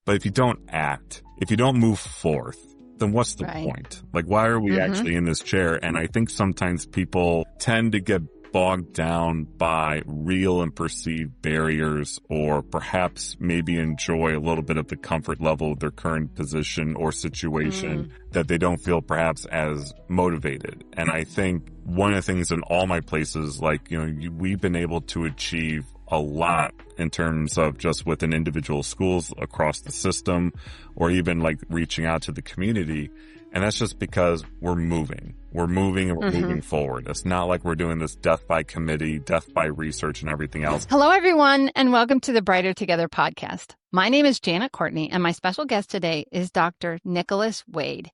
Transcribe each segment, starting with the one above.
But if you don't act, if you don't move forth, then what's the point? Like, why are we actually in this chair? And I think sometimes people tend to get bogged down by real and perceived barriers, or perhaps maybe enjoy a little bit of the comfort level of their current position or situation that they don't feel perhaps as motivated. And I think one of the things in all my places, like, we've been able to achieve a lot in terms of just within individual schools across the system, or even like reaching out to the community. And that's just because we're moving and we're moving forward. It's not like we're doing this death by committee, death by research and everything else. Hello, everyone, and welcome to the Brighter Together podcast. My name is Janet Courtney, and my special guest today is Dr. Nicolas Wade.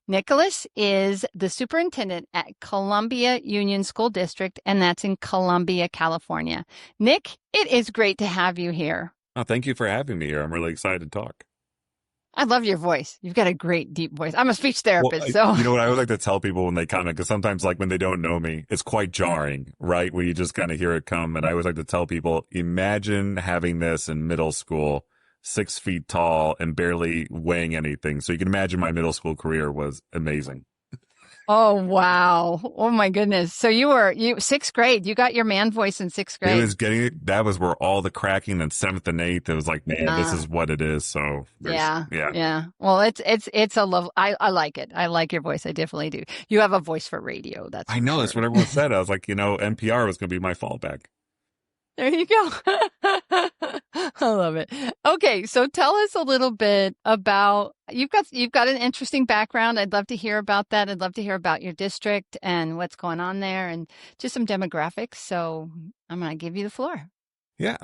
Nicolas is the superintendent at Columbia Union School District, and that's in Columbia, California. Nick, it is great to have you here. Oh, thank you for having me here. I'm really excited to talk. I love your voice. You've got a great, deep voice. I'm a speech therapist, so. You know what I would like to tell people when they come in, because sometimes, like, when they don't know me, it's quite jarring, right? When you just kind of hear it come. And I always like to tell people, imagine having this in middle school, 6 feet tall and barely weighing anything. So you can imagine my middle school career was amazing. Oh, wow. Oh, my goodness. So you sixth grade, you got your man voice in sixth grade. It was that was where all the cracking in seventh and eighth, it was like, man, this is what it is. So yeah. Well, it's a love. I like it. I like your voice. I definitely do. You have a voice for radio. I know. That's what everyone said. I was like, NPR was going to be my fallback. There you go. I love it. Okay, so tell us a little bit about you've got an interesting background. I'd love to hear about that. I'd love to hear about your district and what's going on there, and just some demographics. So I'm going to give you the floor. Yeah,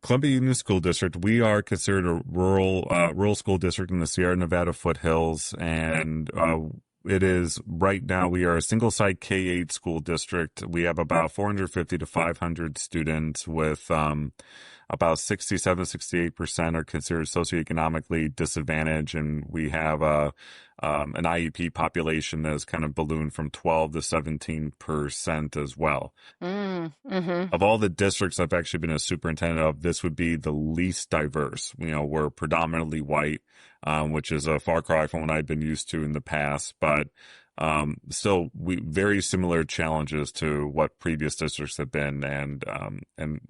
Columbia Union School District. We are considered a rural school district in the Sierra Nevada foothills, and it is right now, we are a single site K-8 school district. We have about 450 to 500 students with about 67-68% are considered socioeconomically disadvantaged. And we have an IEP population that has kind of ballooned from 12 to 17% as well. Of all the districts I've actually been a superintendent of, this would be the least diverse. We're predominantly white, which is a far cry from what I've been used to in the past, but still very similar challenges to what previous districts have been, and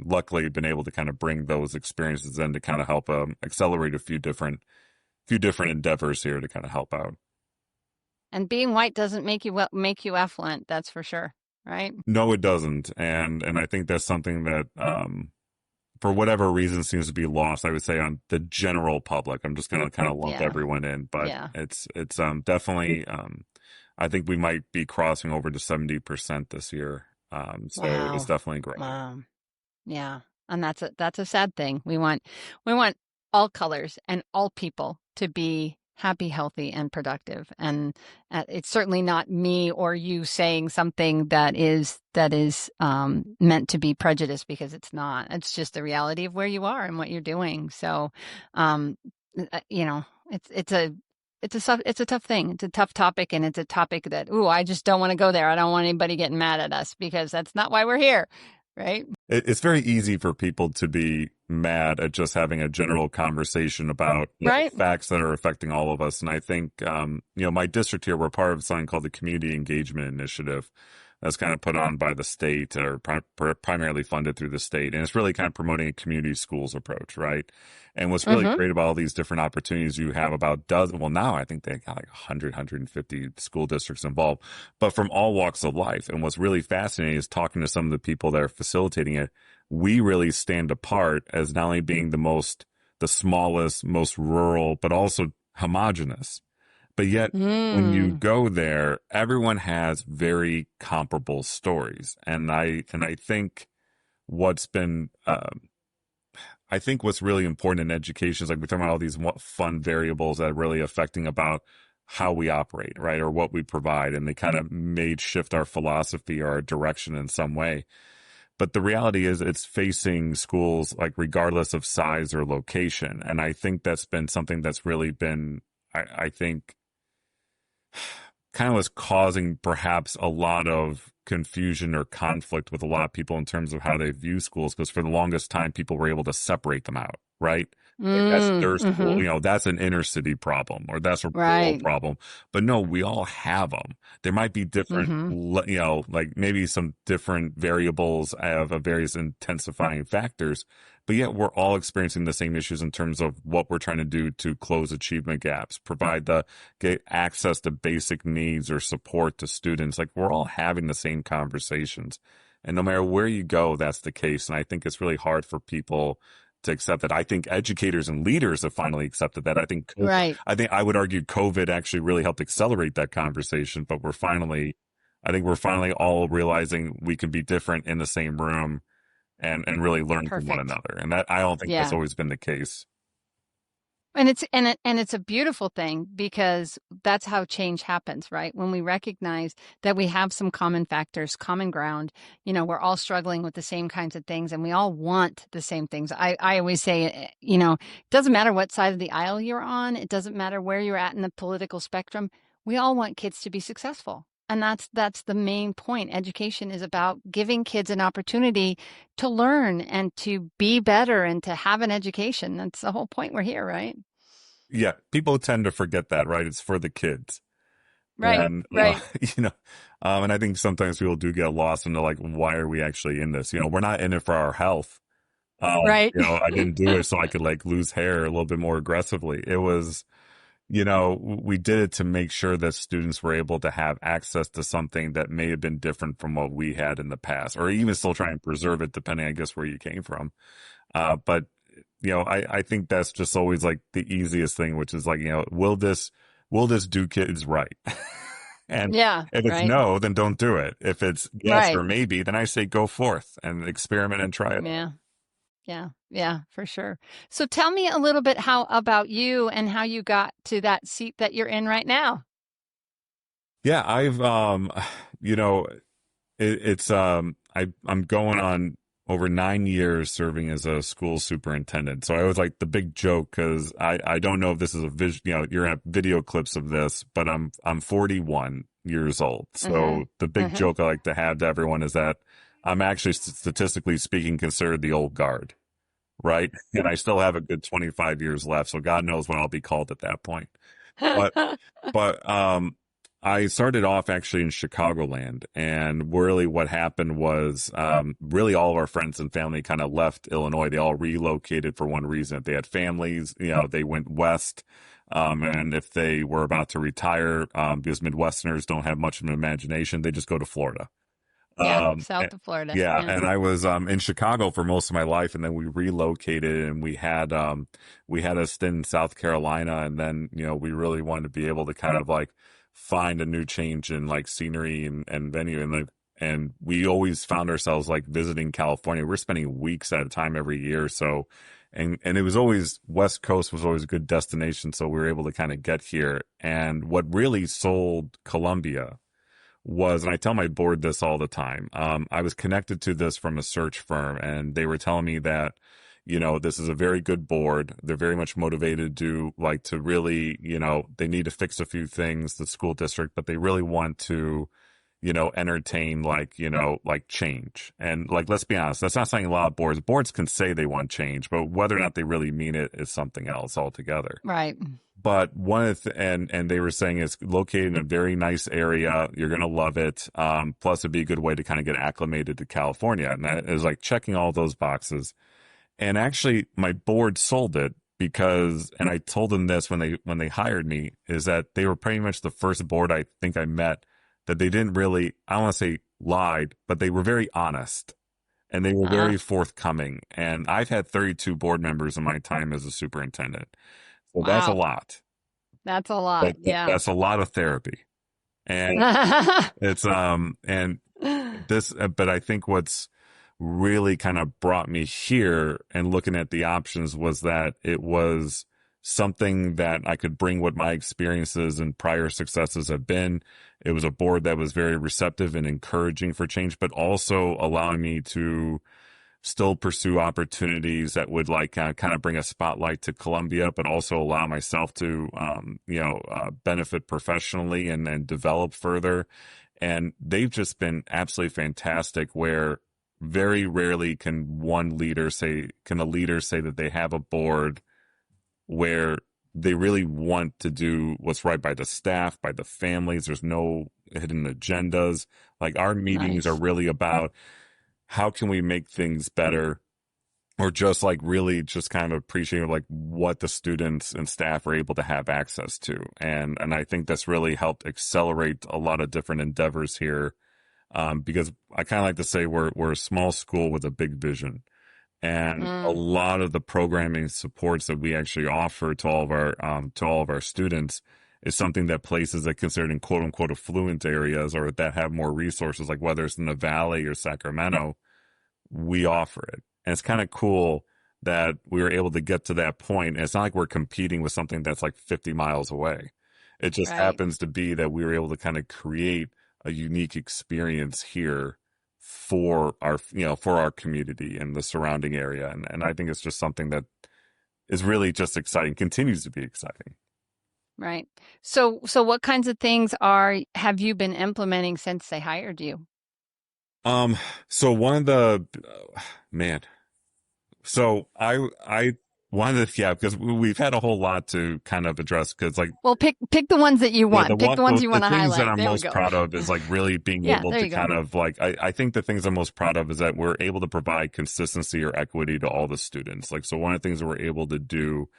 luckily been able to kind of bring those experiences in to kind of help accelerate a few different endeavors here to kind of help out. And being white doesn't make you affluent, that's for sure, right? No, it doesn't, and I think that's something that for whatever reason seems to be lost, I would say, on the general public. I'm just going to kind of lump everyone in, but it's definitely, I think we might be crossing over to 70% this year. So it's definitely great. Yeah. And that's a sad thing. We want all colors and all people to be happy, healthy, and productive. And it's certainly not me or you saying something that is meant to be prejudiced, because it's not. It's just the reality of where you are and what you're doing. So, it's a tough thing. It's a tough topic, and it's a topic that, I just don't want to go there. I don't want anybody getting mad at us, because that's not why we're here. Right. It's very easy for people to be mad at just having a general conversation about facts that are affecting all of us. And I think, my district here, we're part of something called the Community Engagement Initiative. That's kind of put on by the state, or primarily funded through the state. And it's really kind of promoting a community schools approach, right? And what's really great about all these different opportunities you have, now I think they got like 100, 150 school districts involved, but from all walks of life. And what's really fascinating is talking to some of the people that are facilitating it. We really stand apart as not only being the smallest, most rural, but also homogenous. But yet, when you go there, everyone has very comparable stories. And I think what's been, I think what's really important in education is, like, we're talking about all these fun variables that are really affecting about how we operate, right? Or what we provide. And they kind of made shift our philosophy or our direction in some way. But the reality is it's facing schools, like, regardless of size or location. And I think that's been something that's really been, I think, kind of was causing perhaps a lot of confusion or conflict with a lot of people in terms of how they view schools, because for the longest time, people were able to separate them out, right? Like that's their school, Mm-hmm. that's an inner city problem or that's a rural Right. problem. But no, we all have them. There might be different, Mm-hmm. like maybe some different variables of various intensifying factors, but yet we're all experiencing the same issues in terms of what we're trying to do to close achievement gaps, get access to basic needs or support to students. Like we're all having the same conversations. And no matter where you go, that's the case. And I think it's really hard for people to accept that. I think educators and leaders have finally accepted that. Right. I think I would argue COVID actually really helped accelerate that conversation, but I think we're finally all realizing we can be different in the same room and really learn from one Perfect. another. And that I don't think that's Yeah. always been the case. And it's a beautiful thing because that's how change happens, right? When we recognize that we have some common factors, common ground, we're all struggling with the same kinds of things and we all want the same things. I always say, it doesn't matter what side of the aisle you're on. It doesn't matter where you're at in the political spectrum. We all want kids to be successful. And that's the main point. Education is about giving kids an opportunity to learn and to be better and to have an education. That's the whole point we're here, right? Yeah, people tend to forget that, right? It's for the kids. Right, And, right, you know, and I think sometimes people do get lost into like, why are we actually in this? We're not in it for our health. right. I didn't do it so I could like lose hair a little bit more aggressively. It was, we did it to make sure that students were able to have access to something that may have been different from what we had in the past, or even still try and preserve it depending, I guess, where you came from. But I think that's just always like the easiest thing, which is like, will this do kids right? And Yeah, if it's right, no, then don't do it. If it's yes or right. maybe, then I say go forth and experiment and try it out. Yeah, yeah, yeah, for sure. So tell me a little bit how about you and how you got to that seat that you're in right now. Yeah, I've you know, I'm going on over 9 years serving as a school superintendent. So I was like the big joke because I don't know if this is a vision, you're gonna have video clips of this, but I'm 41 years old. Mm-hmm. So the big Mm-hmm. joke I like to have to everyone is that I'm actually statistically speaking considered the old guard, right? And I still have a good 25 years left. So God knows when I'll be called at that point. But but I started off actually in Chicagoland, and really what happened was really all of our friends and family kind of left Illinois. They all relocated for one reason. If they had families, they went west. And if they were about to retire, because Midwesterners don't have much of an imagination, they just go to Florida. Yeah, Eh, south of Florida. yeah, Yeah. and I was in Chicago for most of my life, and then we relocated, and we had a stint in South Carolina, and then we really wanted to be able to kind of like find a new change in like scenery and venue, and we always found ourselves like visiting California. We're spending weeks at a time every year, so and it was always West Coast was always a good destination, so we were able to kind of get here. And what really sold Columbia was, and I tell my board this all the time. I was connected to this from a search firm, and they were telling me that, this is a very good board. They're very much motivated to really, they need to fix a few things, the school district, but they really want to, entertain like change. And like, let's be honest, that's not something a lot of boards can say they want change, but whether or not they really mean it is something else altogether. Right. But one of and they were saying it's located in a very nice area. You're gonna love it. Plus, it'd be a good way to kind of get acclimated to California, and that is like checking all those boxes. And actually, my board sold it because, and I told them this when they hired me, is that they were pretty much the first board I think I met that they didn't really, I don't want to say lied, but they were very honest and they were very forthcoming. And I've had 32 board members in my time as a superintendent. So that's a Wow. lot. That's a lot. Yeah. That's a lot of therapy. And it's and this but I think what's really kind of brought me here and looking at the options was that it was something that I could bring what my experiences and prior successes have been. It was a board that was very receptive and encouraging for change, but also allowing me to still pursue opportunities that would like kind of bring a spotlight to Columbia, but also allow myself to, benefit professionally and develop further. And they've just been absolutely fantastic where very rarely can a leader say that they have a board where they really want to do what's right by the staff, by the families. There's no hidden agendas. Like our meetings are Nice. really about how can we make things better, or just like really just kind of appreciating like what the students and staff are able to have access to. And I think that's really helped accelerate a lot of different endeavors here. Because I kind of like to say we're a small school with a big vision. And a Mm, lot of the programming supports that we actually offer to all of our students is something that places that considered in quote unquote affluent areas or that have more resources, like whether it's in the Valley or Sacramento, we offer it. And it's kind of cool that we were able to get to that point. And it's not like we're competing with something that's like 50 miles away. It just right. happens to be that we were able to kind of create a unique experience here for our, for our community and the surrounding area. And I think it's just something that is really just exciting, continues to be exciting. Right. So what kinds of things have you been implementing since they hired you? Um, so one of the, man, So I wanted to, yeah, because we've had a whole lot to kind of address because like Well, pick the ones that you want. Pick the ones you the want to things that highlight. I'm There we most go. proud of is like really being Yeah, able there to you go. kind of like I think the things I'm most proud of is that we're able to provide consistency or equity to all the students. Like so one of the things that we're able to do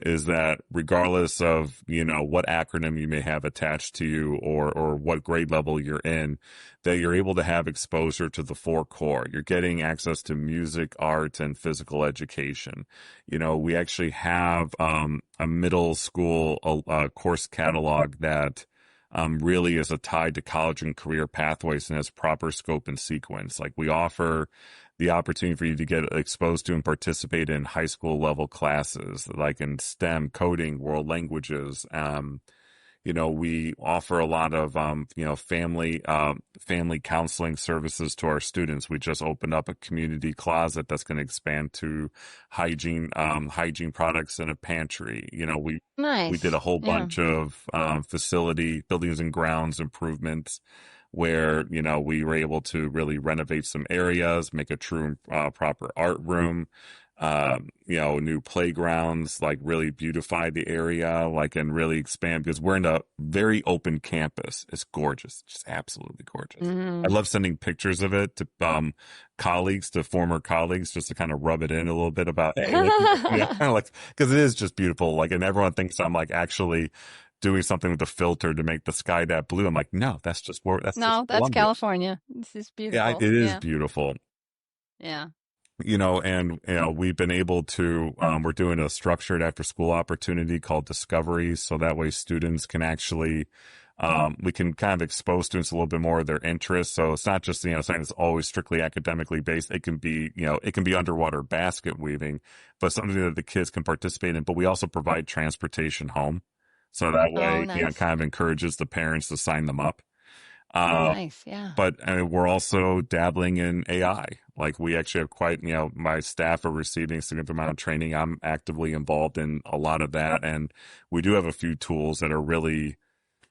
is that regardless of, what acronym you may have attached to you or what grade level you're in, that you're able to have exposure to the four core. You're getting access to music, art, and physical education. We actually have a middle school course catalog that really is a tied to college and career pathways and has proper scope and sequence. Like we offer the opportunity for you to get exposed to and participate in high school level classes like in STEM, coding, world languages. We offer a lot of, family counseling services to our students. We just opened up a community closet that's going to expand to hygiene products in a pantry. We did Nice. a whole Yeah. bunch of, facility buildings and grounds improvements where, we were able to really renovate some areas, make a true, proper art room, new playgrounds, like really beautify the area, like, and really expand because we're in a very open campus. It's gorgeous, just absolutely gorgeous. I Mm. love sending pictures of it to, to former colleagues, just to kind of rub it in a little bit about, hey, look, like, because it is just beautiful. Like, and everyone thinks I'm like actually doing something with the filter to make the sky that blue. I'm like, no, that's just No, that's Columbia. California. This is Yeah, beautiful. it is Yeah. beautiful. Yeah. And we've been able to we're doing a structured after school opportunity called Discovery, so that way students can actually we can kind of expose students a little bit more of their interests. So it's not just saying it's always strictly academically based. It can be it can be underwater basket weaving, but something that the kids can participate in. But we also provide transportation home, so that Oh, way nice. kind of encourages the parents to sign them up. Uh, Nice. Yeah. but we're also dabbling in AI. Like we actually have quite, my staff are receiving a significant amount of training. I'm actively involved in a lot of that. And we do have a few tools that are really,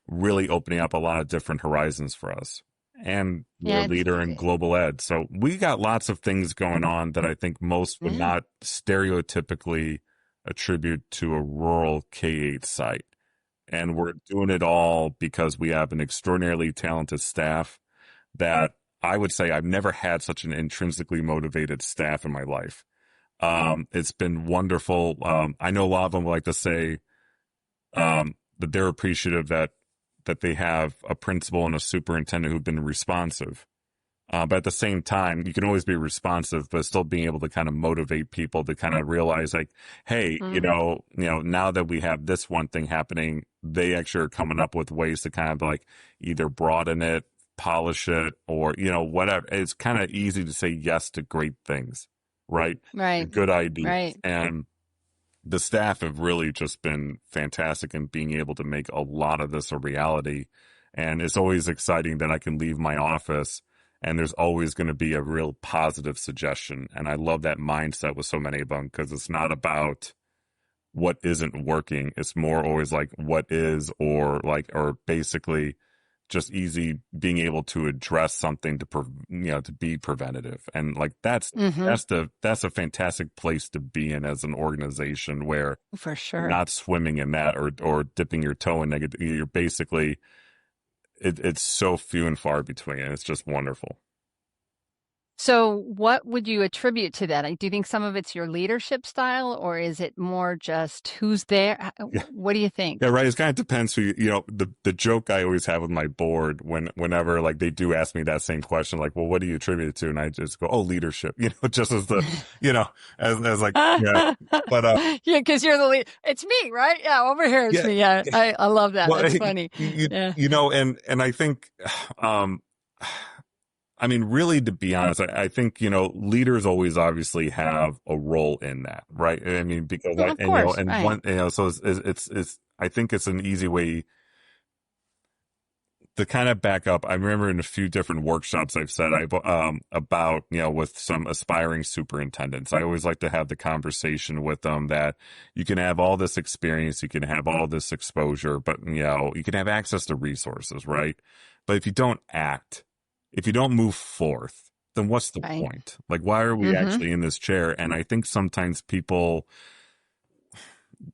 really opening up a lot of different horizons for us. And we're Yeah, a leader in global ed. So we got lots of things going on that I think most would yeah. not stereotypically attribute to a rural K-8 site. And we're doing it all because we have an extraordinarily talented staff that I would say I've never had such an intrinsically motivated staff in my life. It's been wonderful. I know a lot of them like to say that they're appreciative that they have a principal and a superintendent who've been responsive. But at the same time, you can always be responsive, but still being able to kind of motivate people to kind of realize like, hey, Mm. now that we have this one thing happening, they actually are coming up with ways to kind of like either broaden it, polish it, or, whatever. It's kind of easy to say yes to great things, right? Right. Good ideas. Right. And the staff have really just been fantastic in being able to make a lot of this a reality. And it's always exciting that I can leave my office and there's always going to be a real positive suggestion. And I love that mindset with so many of them because it's not about what isn't working. It's more always like what is, or basically just easy being able to address something to be preventative. And like Mm-hmm. that's a fantastic place to be in as an organization where For you're sure. not swimming in that or dipping your toe in negative. You're basically it's so few and far between. It's just wonderful. So, what would you attribute to that? Do you think some of it's your leadership style, or is it more just who's there? What do you Yeah, think? right. It kind of depends who the joke I always have with my board whenever like they do ask me that same question, like, well, what do you attribute it to? And I just go, oh, leadership, just as the, as like, yeah, but, Yeah, because you're the lead. It's me, right? Yeah, over here it's yeah, me. Yeah, I love that. well, That's funny. Yeah. and I think, um, I mean, really, to be honest, I think, leaders always obviously have a role in that, right? I mean, because Well, of and, course, and right. one, so I think it's an easy way to kind of back up. I remember in a few different workshops I've said about, with some aspiring superintendents, I always like to have the conversation with them that you can have all this experience, you can have all this exposure, but, you can have access to resources, right? But if you don't act, if you don't move forth, then what's the Right. point? Like, why are we Mm-hmm. actually in this chair? And I think sometimes people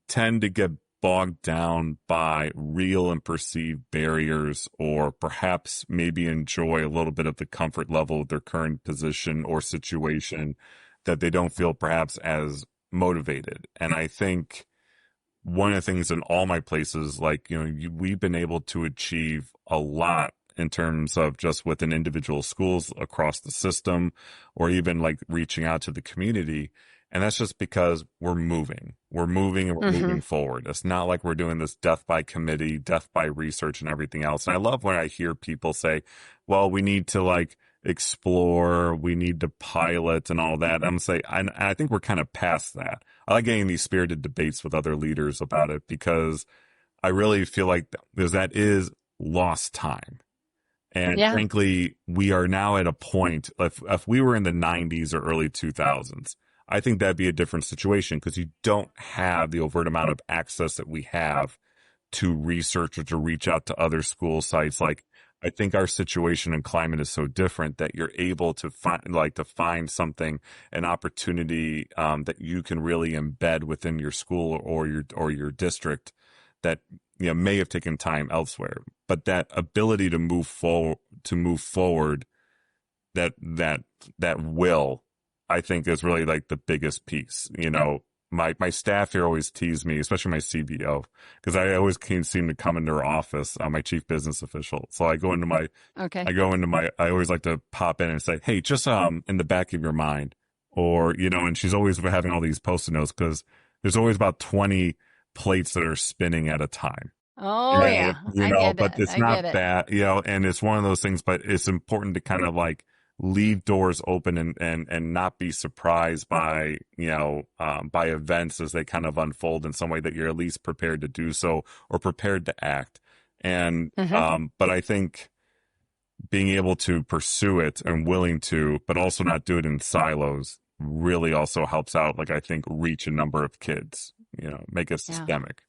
tend to get bogged down by real and perceived barriers, or perhaps maybe enjoy a little bit of the comfort level of their current position or situation that they don't feel perhaps as motivated. And I think one of the things in all my places, like, we've been able to achieve a lot in terms of just within individual schools across the system, or even like reaching out to the community. And that's just because we're moving and we're Mm-hmm. moving forward. It's not like we're doing this death by committee, death by research and everything else. And I love when I hear people say, well, we need to like explore, we need to pilot and all that. I'm saying, I think we're kind of past that. I like getting these spirited debates with other leaders about it, because I really feel like that is lost time. And Yeah. frankly, we are now at a point, if we were in the 90s or early 2000s, I think that'd be a different situation, because you don't have the overt amount of access that we have to research or to reach out to other school sites. Like, I think our situation and climate is so different that you're able to find something, an opportunity, that you can really embed within your school or your district that, may have taken time elsewhere. But that ability to move forward, that will, I think, is really like the biggest piece. My staff here always tease me, especially my CBO, because I always can seem to come into her office, my chief business official. So Okay. I always like to pop in and say, hey, just in the back of your mind, or, and she's always having all these post-it notes, because there's always about 20 plates that are spinning at a time. Oh yeah, I get But it. it's I not get it. that, and it's one of those things, but it's important to kind of like leave doors open and not be surprised by, by events as they kind of unfold in some way, that you're at least prepared to do so or prepared to act. And, Mm-hmm. but I think being able to pursue it and willing to, but also not do it in silos, really also helps out. Like, I think reach a number of kids, make it Yeah. systemic.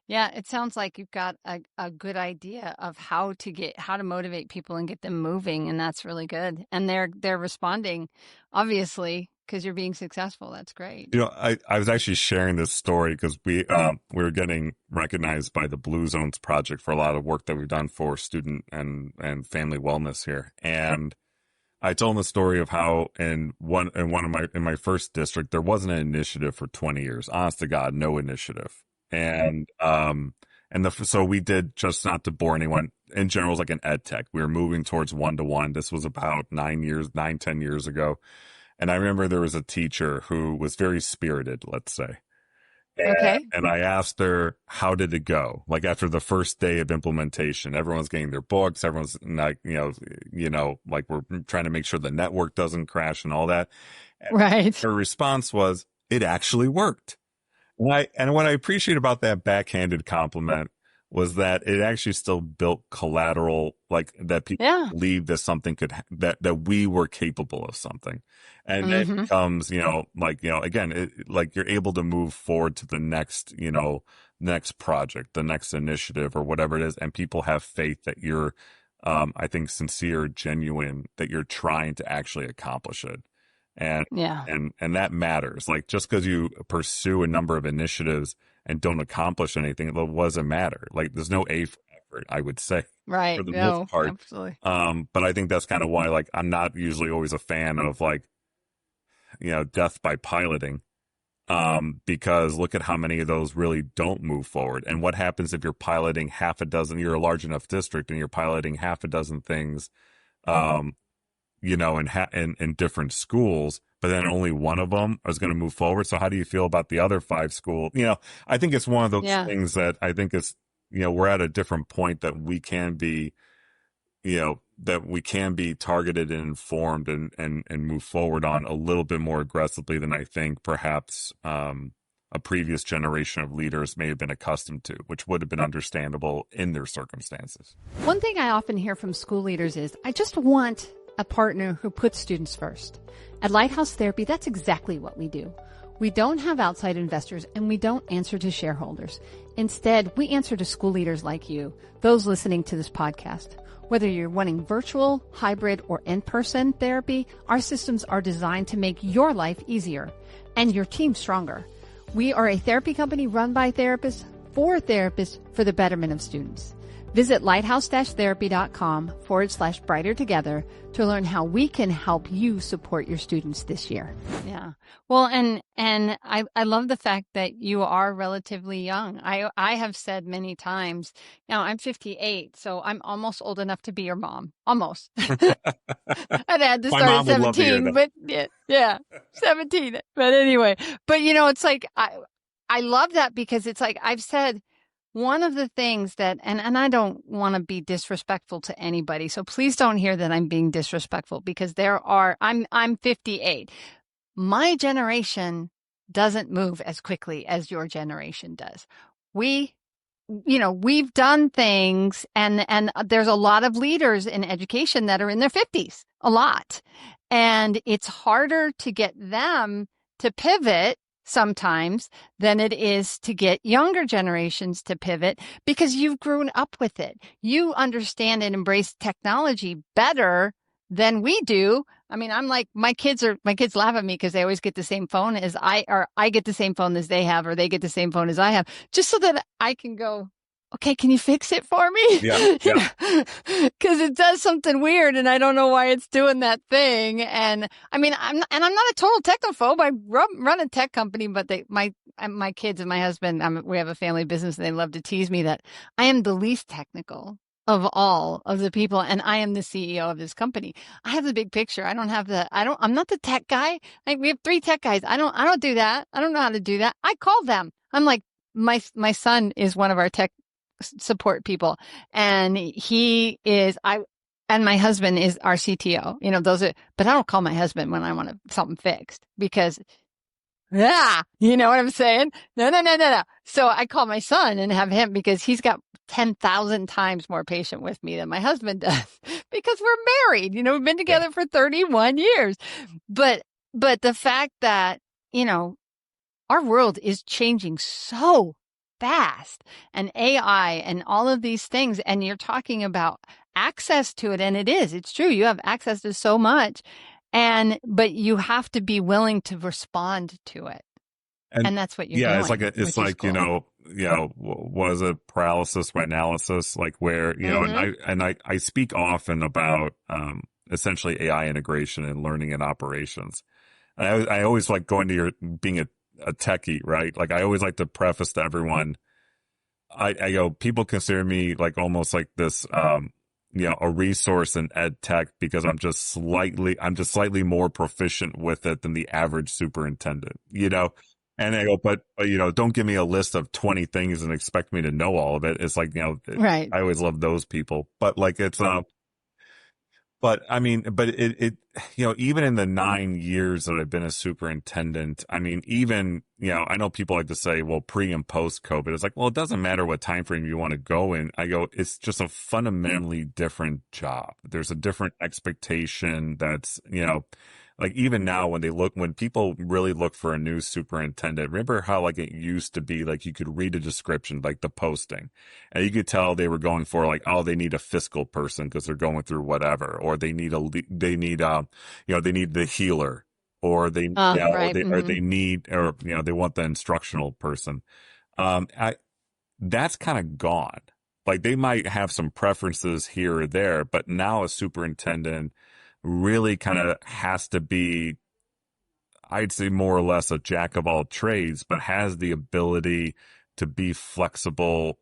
Yeah, it sounds like you've got a good idea of how to motivate people and get them moving, and that's really good. And they're responding, obviously, because you're being successful. That's great. I was actually sharing this story because we were getting recognized by the Blue Zones Project for a lot of work that we've done for student and family wellness here. And I told them the story of how in my first district, there wasn't an initiative for 20 years. Honest to God, no initiative. So we did, just not to bore anyone, in general, it was like an ed tech. We were moving towards 1-to-1. This was about 10 years ago. And I remember there was a teacher who was very spirited, let's say. Okay. And I asked her, how did it go? Like, after the first day of implementation, everyone's getting their books. Everyone's like, like, we're trying to make sure the network doesn't crash and all that. And Right. her response was, it actually worked. And what I appreciate about that backhanded compliment was that it actually still built collateral, like, that people Yeah. believed that something that we were capable of something. And then it Mm-hmm. becomes, again, like, you're able to move forward to the next, next project, the next initiative or whatever it is. And people have faith that you're, I think, sincere, genuine, that you're trying to actually accomplish it. And, Yeah. and that matters. Like, just because you pursue a number of initiatives and don't accomplish anything, it doesn't matter. Like, there's no A for effort, I would say, Right. for the most No, part. absolutely. But I think that's kind of why, like, I'm not usually always a fan of, like, death by piloting. Because look at how many of those really don't move forward. And what happens if you're piloting half a dozen, you're a large enough district and you're piloting half a dozen things, in different schools, but then only one of them is going to move forward. So how do you feel about the other 5 schools? I think it's one of those things that I think is, we're at a different point that we can be, targeted and informed and move forward on a little bit more aggressively than I think perhaps a previous generation of leaders may have been accustomed to, which would have been understandable in their circumstances. One thing I often hear from school leaders is, I just want a partner who puts students first. At Lighthouse Therapy, that's exactly what we do. We don't have outside investors and we don't answer to shareholders. Instead, we answer to school leaders like you, those listening to this podcast. Whether you're wanting virtual, hybrid, or in-person therapy, our systems are designed to make your life easier and your team stronger. We are a therapy company run by therapists for the betterment of students. Visit lighthouse-therapy.com/brighter together to learn how we can help you support your students this year. Yeah. Well, and I love the fact that you are relatively young. I have said many times, now I'm 58, so I'm almost old enough to be your mom. Almost. I had to start at 17, but yeah, 17. But anyway, it's like, I love that because it's like I've said, one of the things that, and I don't want to be disrespectful to anybody, so please don't hear that I'm being disrespectful, because I'm 58. My generation doesn't move as quickly as your generation does. We've done things, and there's a lot of leaders in education that are in their 50s, a lot. And it's harder to get them to pivot sometimes than it is to get younger generations to pivot, because you've grown up with it. You understand and embrace technology better than we do. I mean, I'm like, my kids laugh at me because they always get the same phone as I get the same phone as they have, or they get the same phone as I have, just so that I can go, okay, can you fix it for me? Yeah. Because it does something weird and I don't know why it's doing that thing. And I mean, I'm not a total technophobe. I run a tech company, but my kids and my husband, we have a family business, and they love to tease me that I am the least technical of all of the people, and I am the CEO of this company. I have the big picture. I'm not the tech guy. Like, we have 3 tech guys. I don't do that. I don't know how to do that. I call them. I'm like, my son is one of our tech support people, and and my husband is our CTO. But I don't call my husband when I want something fixed, because you know what I'm saying? No. So I call my son and have him, because he's got 10,000 times more patient with me than my husband does, because we're married. We've been together for 31 years. But the fact that, our world is changing so fast, and AI and all of these things, and you're talking about access to it, and it's true. You have access to so much, but you have to be willing to respond to it. And that's what you're doing. It's like, cool. Was it paralysis by analysis, like where, and I speak often about, essentially AI integration and learning and operations. And I always like going to being a techie, right? Like, I always like to preface to everyone, people consider me like almost like this, a resource in ed tech, because I'm just slightly more proficient with it than the average superintendent, And I go, but don't give me a list of 20 things and expect me to know all of it. It's like, right. I always love those people, but like, it's, but I mean, but it, even in the 9 years that I've been a superintendent, I mean, even, I know people like to say, well, pre and post COVID, it's like, well, it doesn't matter what time frame you want to go in. I go, it's just a fundamentally different job. There's a different expectation that's, like even now when people really look for a new superintendent, remember how like it used to be like you could read a description, like the posting, and you could tell they were going for like, oh, they need a fiscal person because they're going through whatever, or they need the healer, or Right. they need, or they want the instructional person. I That's kind of gone. Like they might have some preferences here or there, but now a superintendent really kind of has to be, I'd say, more or less a jack of all trades, but has the ability to be flexible,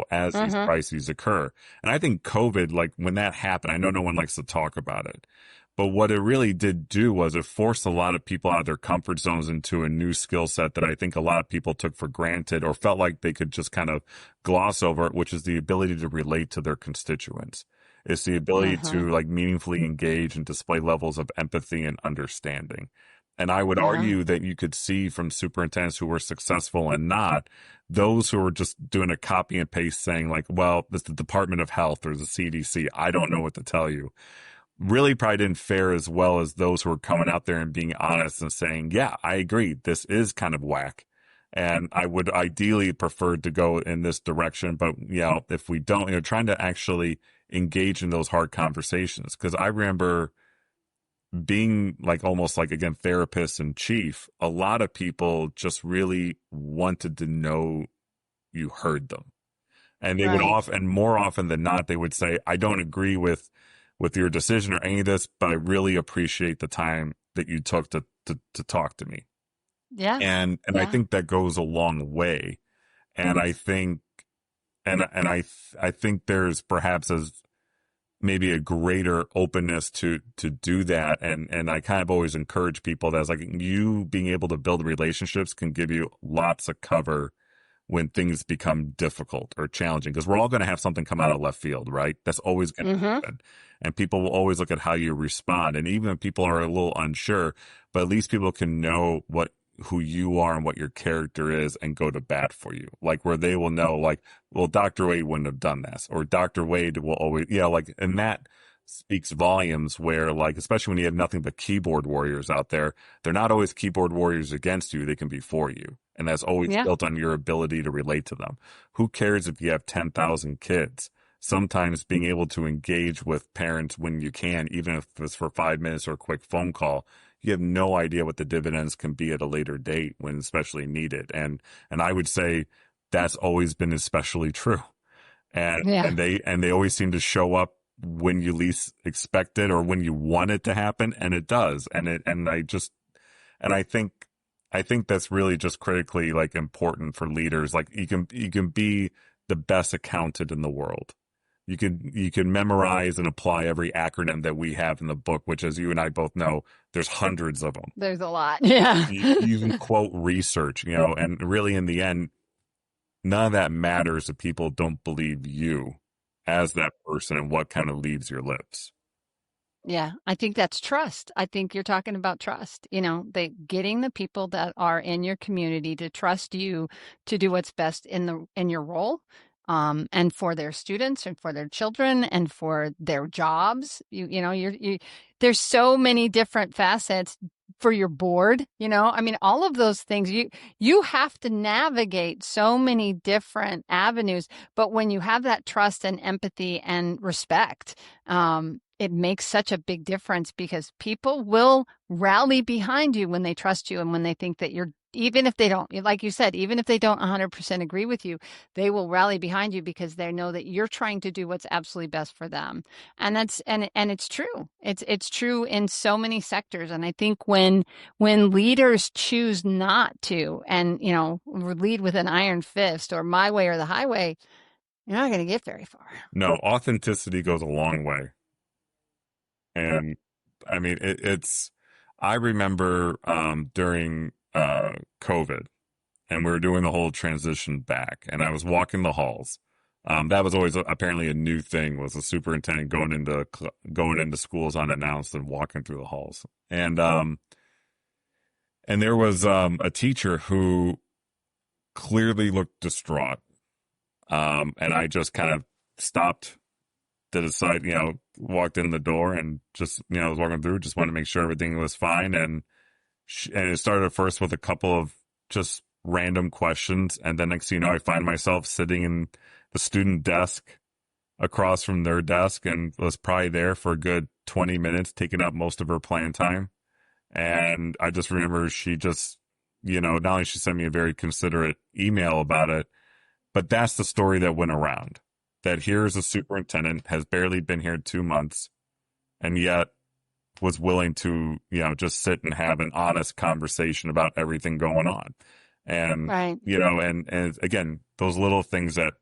as these Mm-hmm. crises occur. And I think COVID, like when that happened, I know no one likes to talk about it, but what it really did do was it forced a lot of people out of their comfort zones into a new skill set that I think a lot of people took for granted or felt like they could just kind of gloss over it, which is the ability to relate to their constituents. It's the ability Mm-hmm. to like meaningfully engage and display levels of empathy and understanding. And I would Yeah. argue that you could see from superintendents who were successful and not, those who were just doing a copy and paste saying like, well, this is the Department of Health or the CDC. I don't know what to tell you. Really probably didn't fare as well as those who were coming out there and being honest and saying, yeah, I agree. This is kind of whack. And I would ideally prefer to go in this direction. But, if we don't, trying to actually engage in those hard conversations. Because I remember being like almost like, again, therapist in chief, a lot of people just really wanted to know you heard them. And they would Right. and more often than not, they would say, I don't agree with your decision or any of this, but I really appreciate the time that you took to talk to me. Yeah. And I Yeah. think that goes a long way. And I think, I think there's perhaps as maybe a greater openness to do that. And I kind of always encourage people that like you being able to build relationships can give you lots of cover when things become difficult or challenging, because we're all going to have something come out of left field, right? That's always going to Mm-hmm. happen. And people will always look at how you respond. And even if people are a little unsure, but at least people can know who you are and what your character is and go to bat for you. Like where they will know, like, well, Dr. Wade wouldn't have done this, or Dr. Wade will always, like, and that speaks volumes where, like, especially when you have nothing but keyboard warriors out there, they're not always keyboard warriors against you. They can be for you. And that's always Yeah. built on your ability to relate to them. Who cares if you have 10,000 kids? Sometimes being able to engage with parents when you can, even if it's for 5 minutes or a quick phone call, you have no idea what the dividends can be at a later date when especially needed. And I would say that's always been especially true. And Yeah. they always seem to show up when you least expect it or when you want it to happen, and it does. And I think that's really just critically like important for leaders. Like you can be the best accountant in the world. You can memorize and apply every acronym that we have in the book, which, as you and I both know, there's hundreds of them. There's a lot. Yeah. You can quote research, and really in the end, none of that matters if people don't believe you as that person and what kind of leaves your lips. Yeah, I think that's trust. I think you're talking about trust. They getting the people that are in your community to trust you to do what's best in your role, and for their students and for their children and for their jobs. There's so many different facets for your board. I mean, all of those things you have to navigate so many different avenues. But when you have that trust and empathy and respect, it makes such a big difference because people will rally behind you when they trust you and when they think that even if they don't, like you said, even if they don't 100% agree with you, they will rally behind you because they know that you're trying to do what's absolutely best for them. And it's true. It's true in so many sectors. And I think when leaders choose not to, and, lead with an iron fist or my way or the highway, you're not going to get very far. No, authenticity goes a long way. And I mean, I remember during COVID, and we were doing the whole transition back, and I was walking the halls. That was always apparently a new thing, was a superintendent going into schools unannounced and walking through the halls. And there was a teacher who clearly looked distraught. And I just kind of stopped decide, walked in the door and just, was walking through, just wanted to make sure everything was fine. And it started first with a couple of just random questions. And then next thing you know, I find myself sitting in the student desk across from their desk and was probably there for a good 20 minutes, taking up most of her plan time. And I just remember she just, not only she sent me a very considerate email about it, but that's the story that went around. That here's a superintendent, has barely been here 2 months, and yet was willing to, just sit and have an honest conversation about everything going on. And, Right. And again, those little things that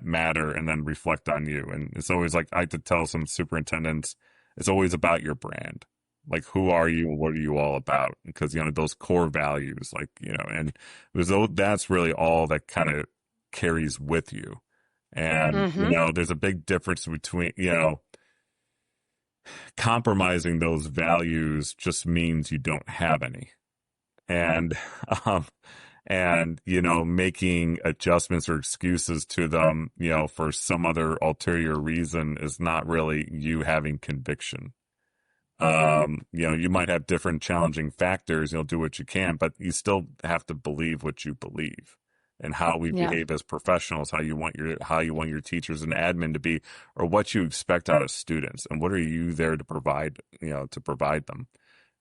matter and then reflect on you. And it's always like, I have to tell some superintendents, it's always about your brand. Like, who are you? What are you all about? Because, those core values, like, and that's really all that kind of carries with you. And, there's a big difference between, compromising those values just means you don't have any. And, making adjustments or excuses to them, for some other ulterior reason is not really you having conviction. You might have different challenging factors, you'll do what you can, but you still have to believe what you believe and how we behave as professionals, how you want your teachers and admin to be, or what you expect out of students, and what are you there to provide, to provide them.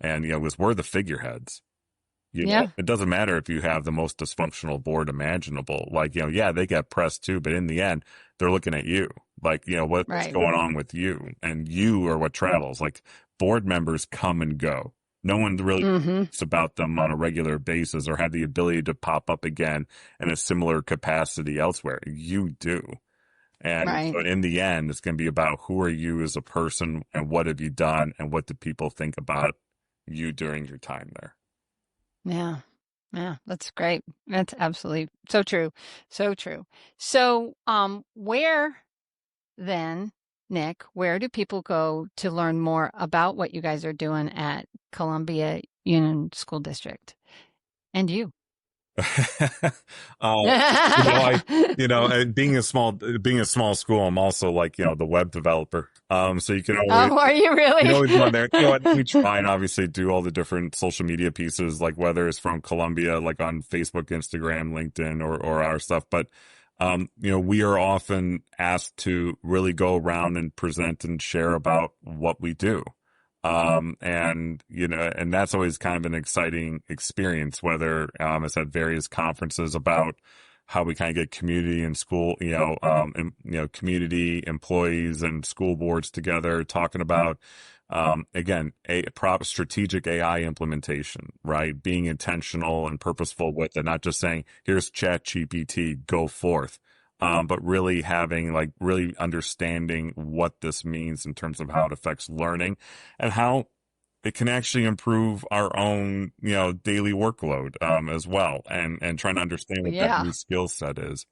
And, because we're the figureheads. It doesn't matter if you have the most dysfunctional board imaginable. Like, they get pressed too, but in the end, they're looking at you. Like, what's going on with you, and you are what travels. Like, board members come and go. No one really thinks about them on a regular basis or have the ability to pop up again in a similar capacity elsewhere. You do. And so in the end, it's going to be about who are you as a person and what have you done and what do people think about you during your time there. Yeah. Yeah, that's great. That's absolutely so true. So true. So, where then, Nick, where do people go to learn more about what you guys are doing at Columbia Union School District and you? Being a small school, I'm also like, the web developer. So you can always, are you really? always go on there. We try and obviously do all the different social media pieces, like whether it's from Columbia, like on Facebook, Instagram, LinkedIn, or our stuff. But, we are often asked to really go around and present and share about what we do. And that's always kind of an exciting experience, whether, it's at various conferences about how we kind of get community and school, community employees and school boards together talking about, again, strategic AI implementation, right? Being intentional and purposeful with it, not just saying, here's ChatGPT, go forth. But really really understanding what this means in terms of how it affects learning and how it can actually improve our own, daily workload, as well. And trying to understand what that new skill set is.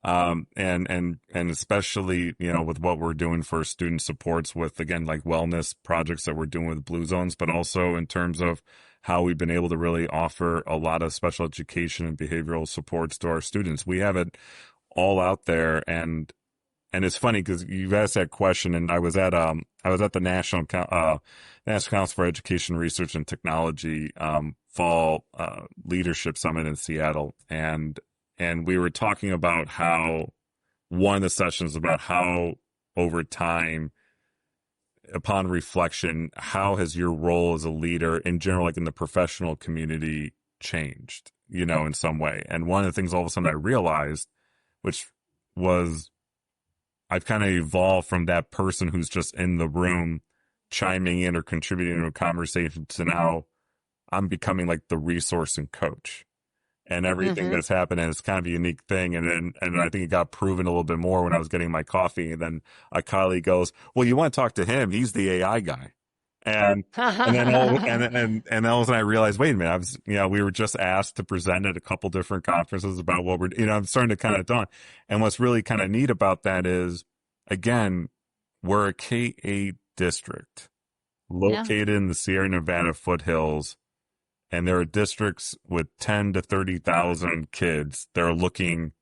And especially, with what we're doing for student supports with, again, like wellness projects that we're doing with Blue Zones, but also in terms of how we've been able to really offer a lot of special education and behavioral supports to our students. We have it all out there, and it's funny because you've asked that question, and I was at the National Council for Education Research and Technology fall leadership summit in Seattle, and we were talking about how one of the sessions about how over time, upon reflection, how has your role as a leader in general, like in the professional community, changed, in some way. And one of the things all of a sudden I realized, which was I've kind of evolved from that person who's just in the room chiming in or contributing to a conversation to now I'm becoming like the resource and coach and everything that's happened. And it's kind of a unique thing. And I think it got proven a little bit more when I was getting my coffee. And then a colleague goes, well, you want to talk to him. He's the AI guy. And then all of a sudden I realized, wait a minute, we were just asked to present at a couple different conferences about what we're, I'm starting to kind of dawn. And what's really kind of neat about that is, again, we're a K-8 district located in the Sierra Nevada foothills. And there are districts with 10 to 30,000 kids that are looking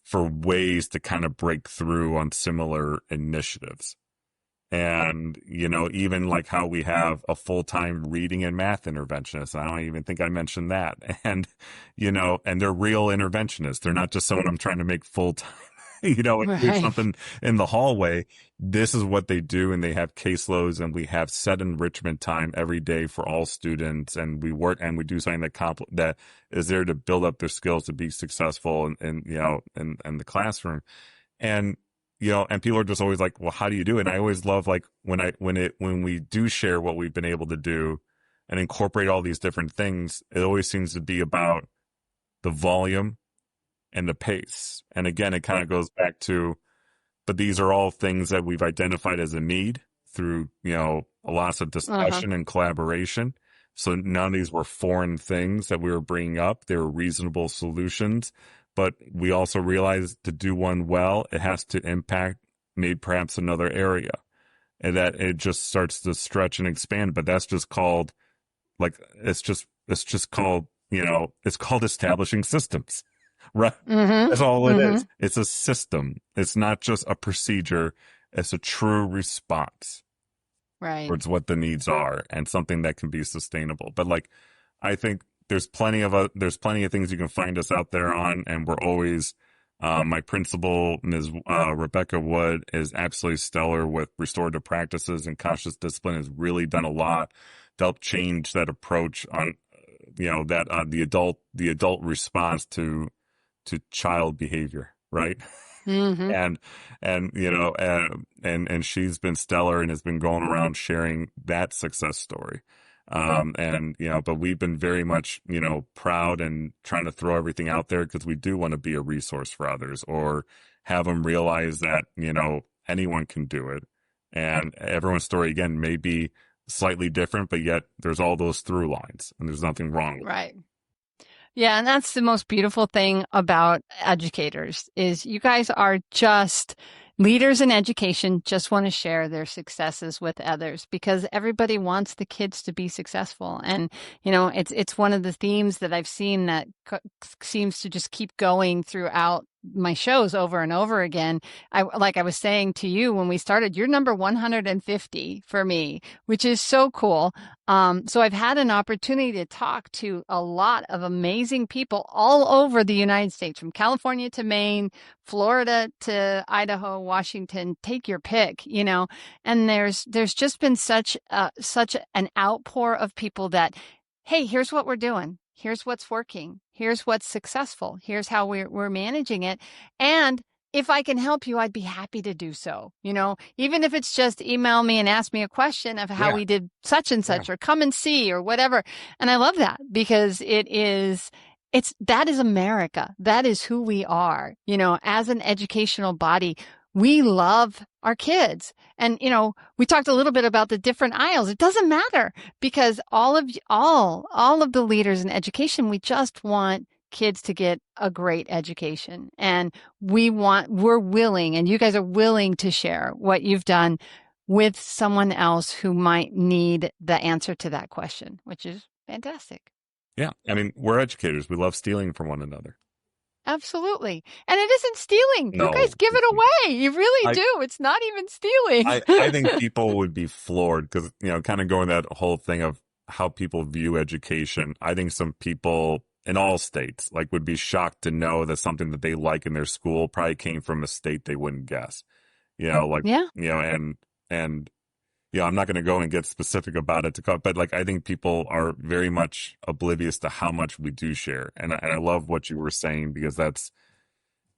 for ways to kind of break through on similar initiatives. And, even like how we have a full-time reading and math interventionist. I don't even think I mentioned that. And, and they're real interventionists. They're not just someone I'm trying to make full-time, do Right. something in the hallway. This is what they do. And they have caseloads, and we have set enrichment time every day for all students. And we work and we do something that is there to build up their skills to be successful in the classroom. And, and people are just always like, well, how do you do it? And I always love, like, when we do share what we've been able to do and incorporate all these different things, it always seems to be about the volume and the pace. And again, it kind of goes back to, but these are all things that we've identified as a need through, lots of discussion and collaboration. So none of these were foreign things that we were bringing up. They were reasonable solutions. But we also realized to do one well, it has to impact maybe perhaps another area, and that it just starts to stretch and expand. But that's just called, like, it's just called, it's called establishing systems, right? That's all it is. It's a system. It's not just a procedure. It's a true response towards what the needs are, and something that can be sustainable. But, like, I think there's plenty of things you can find us out there on, and we're always, my principal, Ms. Rebecca Wood, is absolutely stellar with restorative practices and conscious discipline, has really done a lot to help change that approach on, the adult response to child behavior, right? And she's been stellar and has been going around sharing that success story. But we've been very much, proud and trying to throw everything out there because we do want to be a resource for others, or have them realize that, anyone can do it. And everyone's story, again, may be slightly different, but yet there's all those through lines, and there's nothing wrong with it. Right. Yeah, and that's the most beautiful thing about educators is you guys are just leaders in education, just want to share their successes with others because everybody wants the kids to be successful. And, it's one of the themes that I've seen that seems to just keep going throughout my shows over and over again. Like I was saying to you when we started, you're number 150 for me, which is so cool. So I've had an opportunity to talk to a lot of amazing people all over the United States, from California to Maine, Florida to Idaho, Washington, take your pick, and there's just been such an outpour of people that, hey, here's what we're doing. Here's what's working. Here's what's successful. Here's how we're managing it. And if I can help you, I'd be happy to do so. Even if it's just email me and ask me a question of how we did such and such, or come and see, or whatever. And I love that because that is America. That is who we are. As an educational body, we love our kids. And, we talked a little bit about the different aisles. It doesn't matter because all of the leaders in education, we just want kids to get a great education. And we're willing, and you guys are willing to share what you've done with someone else who might need the answer to that question, which is fantastic. Yeah. I mean, we're educators. We love stealing from one another. Absolutely. And it isn't stealing. No. You guys give it away. You really do. It's not even stealing. I think people would be floored because, kind of going that whole thing of how people view education. I think some people in all states, like, would be shocked to know that something that they like in their school probably came from a state they wouldn't guess. I'm not going to go and get specific about it but, like, I think people are very much oblivious to how much we do share. And I love what you were saying because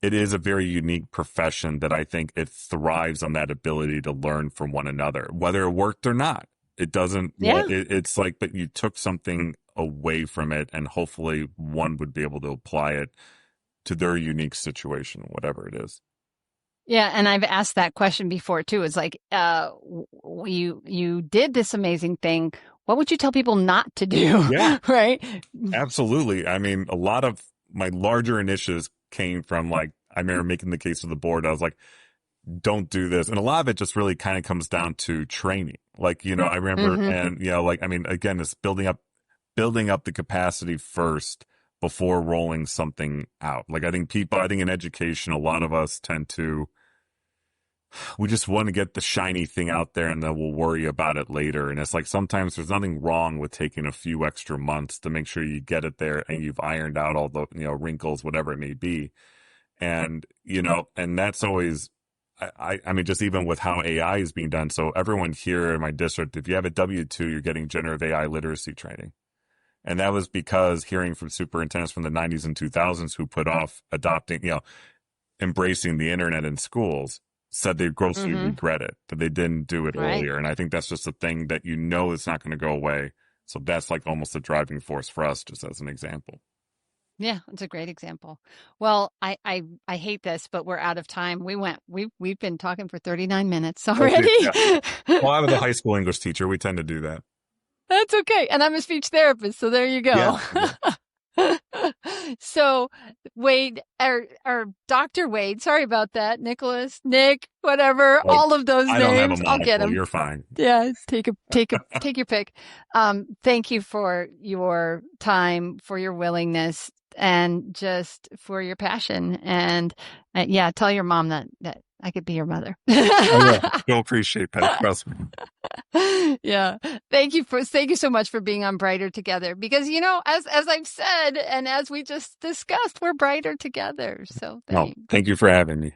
it is a very unique profession that I think it thrives on that ability to learn from one another, whether it worked or not. It doesn't, it's like, but you took something away from it, and hopefully one would be able to apply it to their unique situation, whatever it is. Yeah, and I've asked that question before too. It's like, you did this amazing thing. What would you tell people not to do? Yeah, right. Absolutely. I mean, a lot of my larger initiatives came from, like, I remember making the case to the board. I was like, don't do this. And a lot of it just really kind of comes down to training. Like, I remember, and, again, it's building up the capacity first before rolling something out. Like I think in education, a lot of us we just want to get the shiny thing out there and then we'll worry about it later. And it's like sometimes there's nothing wrong with taking a few extra months to make sure you get it there and you've ironed out all the, wrinkles, whatever it may be. And, and that's always, I mean, just even with how AI is being done. So everyone here in my district, if you have a W-2, you're getting generative AI literacy training. And that was because hearing from superintendents from the 90s and 2000s who put off adopting, embracing the internet in schools, said they grossly regret it, that they didn't do it earlier. And I think that's just a thing that it's not going to go away. So that's like almost a driving force for us, just as an example. Yeah, it's a great example. Well, I hate this, but we're out of time. We've been talking for 39 minutes already. Okay, yeah. Well, I was a high school English teacher. We tend to do that. That's okay. And I'm a speech therapist, so there you go. Yeah. So Wade, or Dr. Wade, sorry about that. Nicholas, Nick, whatever, all of those names. Don't have a monocle. I'll get them. You're fine. Yeah, take your pick. Thank you for your time, for your willingness, and just for your passion. And tell your mom that I could be your mother. You'll appreciate that. Trust me. Yeah. Thank you so much for being on Brighter Together, because, as I've said, and as we just discussed, we're brighter together. So thank you for having me.